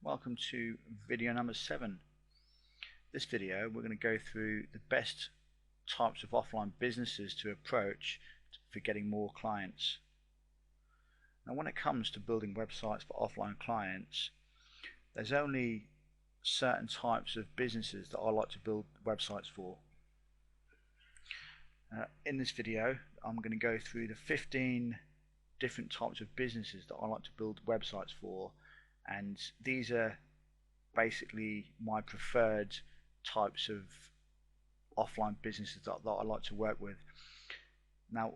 Welcome to video number 7. This video we're going to go through the best types of offline businesses to approach for getting more clients. Now when it comes to building websites for offline clients, there's only certain types of businesses that I like to build websites for. In this video I'm going to go through the 15 different types of businesses that I like to build websites for, and these are basically my preferred types of offline businesses that I like to work with. Now,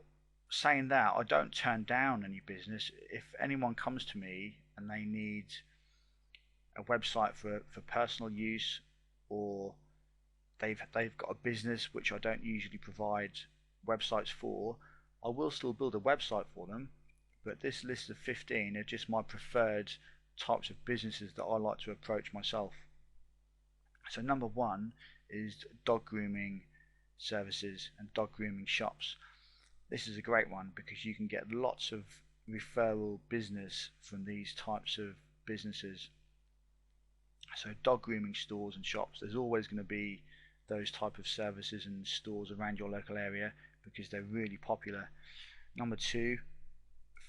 saying that, I don't turn down any business. If anyone comes to me and they need a website for personal use, or they've got a business which I don't usually provide websites for, I will still build a website for them. But this list of 15 are just my preferred types of businesses that I like to approach myself. So number 1 is dog grooming services and dog grooming shops. This is a great one because you can get lots of referral business from these types of businesses. So dog grooming stores and shops, there's always going to be those type of services and stores around your local area because they're really popular. Number 2,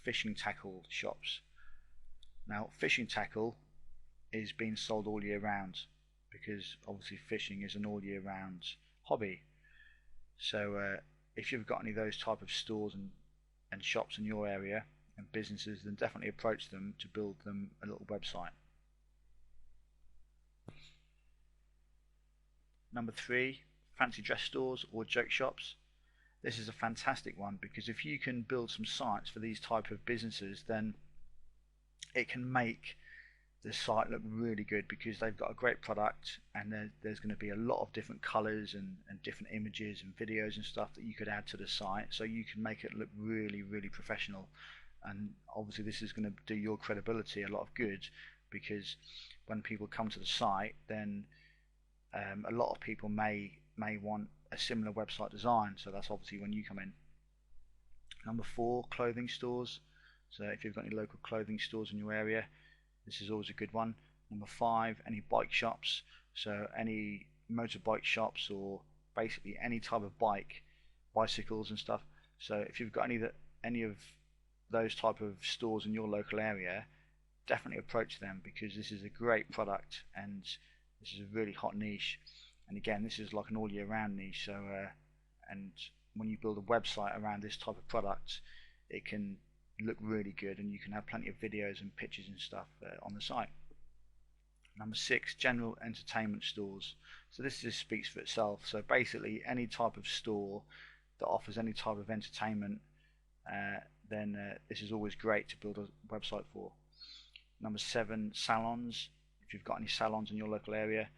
fishing tackle shops. Now, fishing tackle is being sold all year round because obviously fishing is an all year round hobby. So if you've got any of those type of stores and shops in your area and businesses, then definitely approach them to build them a little website. Number 3, fancy dress stores or joke shops. This is a fantastic one because if you can build some sites for these type of businesses, then it can make the site look really good because they've got a great product, and there's going to be a lot of different colors and different images and videos and stuff that you could add to the site, so you can make it look really professional. And obviously this is going to do your credibility a lot of good because when people come to the site, then a lot of people may want a similar website design, so that's obviously when you come in. Number 4, clothing stores. So if you've got any local clothing stores in your area, this is always a good one. Number 5, any bike shops. So any motorbike shops or basically any type of bicycles and stuff. So if you've got any of those type of stores in your local area, definitely approach them because this is a great product and this is a really hot niche. And again, this is like an all year round niche. So and when you build a website around this type of product, it can look really good and you can have plenty of videos and pictures and stuff on the site. Number 6, general entertainment stores. So this just speaks for itself. So basically any type of store that offers any type of entertainment, then this is always great to build a website for. Number 7, salons. If you've got any salons in your local area,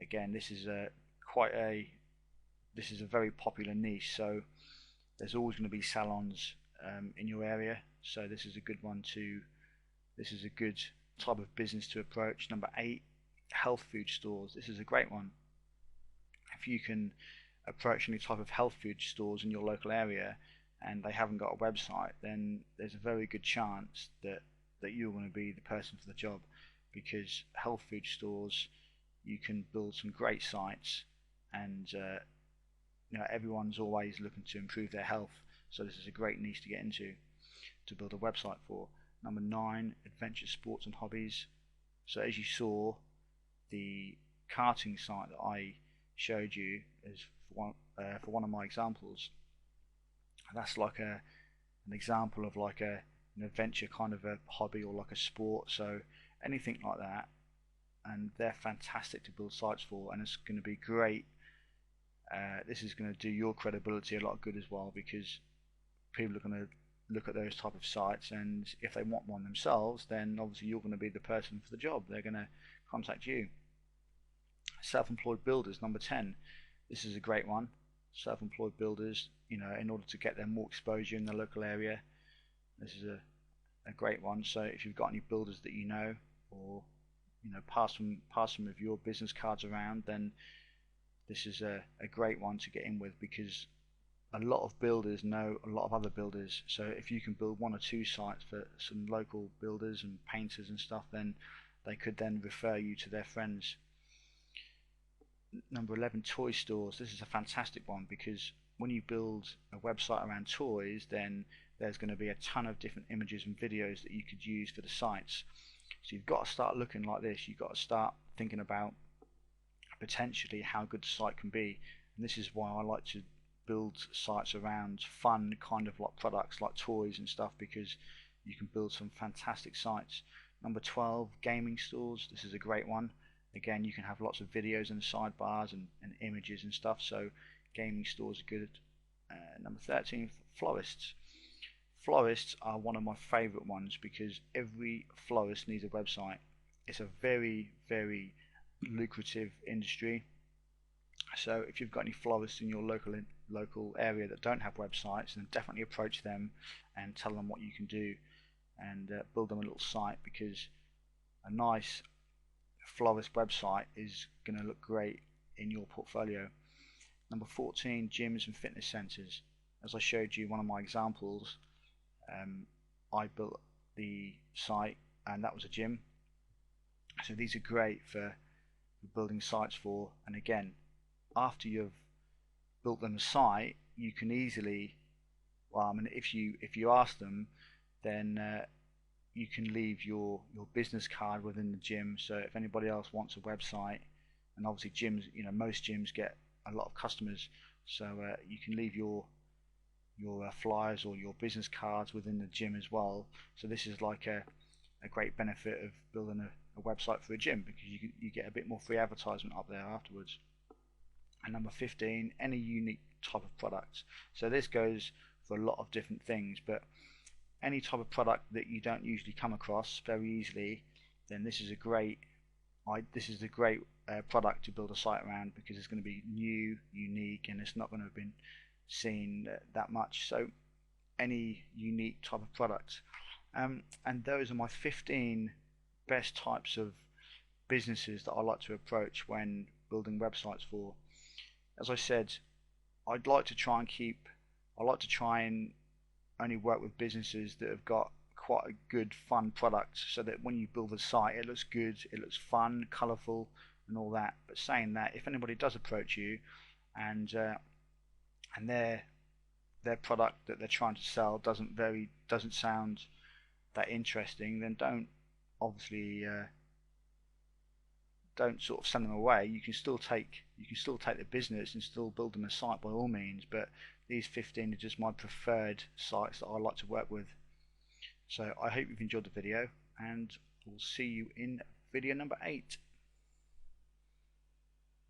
again this is a very popular niche, so there's always going to be salons in your area, so this is a good type of business to approach. Number 8, health food stores. This is a great one. If you can approach any type of health food stores in your local area and they haven't got a website, then there's a very good chance that you're going to be the person for the job, because health food stores, you can build some great sites, and everyone's always looking to improve their health, so this is a great niche to get into to build a website for. Number 9, adventure sports and hobbies. So as you saw, the karting site that I showed you is for one of my examples. That's like an example of like an adventure kind of a hobby or like a sport, so anything like that, and they're fantastic to build sites for, and it's going to be great. This is going to do your credibility a lot of good as well, because people are going to look at those type of sites, and if they want one themselves, then obviously you're going to be the person for the job. They're going to contact you. Self-employed builders, number 10. This is a great one. Self-employed builders, in order to get them more exposure in the local area, this is a great one. So if you've got any builders that you know, or pass some of your business cards around, then this is a great one to get in with, because a lot of builders know a lot of other builders. So if you can build 1 or 2 sites for some local builders and painters and stuff, then they could then refer you to their friends. Number 11, toy stores. This is a fantastic one because when you build a website around toys, then there's going to be a ton of different images and videos that you could use for the sites. So you've got to start looking like this. You've got to start thinking about potentially how good the site can be. And this is why I like to build sites around fun kind of like products like toys and stuff, because you can build some fantastic sites. Number 12, gaming stores. This is a great one. Again, you can have lots of videos and sidebars and images and stuff, so gaming stores are good. Number 13, florists. Florists are one of my favourite ones because every florist needs a website. It's a very, very lucrative industry. So if you've got any florists in your local area that don't have websites, then definitely approach them and tell them what you can do, and build them a little site, because a nice florist website is going to look great in your portfolio. Number 14, gyms and fitness centers. As I showed you one of my examples, I built the site and that was a gym. So these are great for building sites for, and again, after you've built them a site, you can easily, well, I mean, if you ask them, then you can leave your business card within the gym. So if anybody else wants a website, and obviously gyms, most gyms get a lot of customers, so you can leave your flyers or your business cards within the gym as well. So this is like a great benefit of building a website for a gym, because you get a bit more free advertisement up there afterwards. And number 15, any unique type of product. So this goes for a lot of different things, but any type of product that you don't usually come across very easily, then this is a great product to build a site around, because it's going to be new, unique, and it's not going to have been seen that much. So any unique type of product, and those are my 15 best types of businesses that I like to approach when building websites for. As I said, I like to try and only work with businesses that have got quite a good fun product, so that when you build a site it looks good, it looks fun, colourful and all that. But saying that, if anybody does approach you and their product that they're trying to sell doesn't sound that interesting, then don't sort of send them away. You can still take the business and still build them a site by all means, but these 15 are just my preferred sites that I like to work with. So I hope you've enjoyed the video, and we'll see you in video number 8.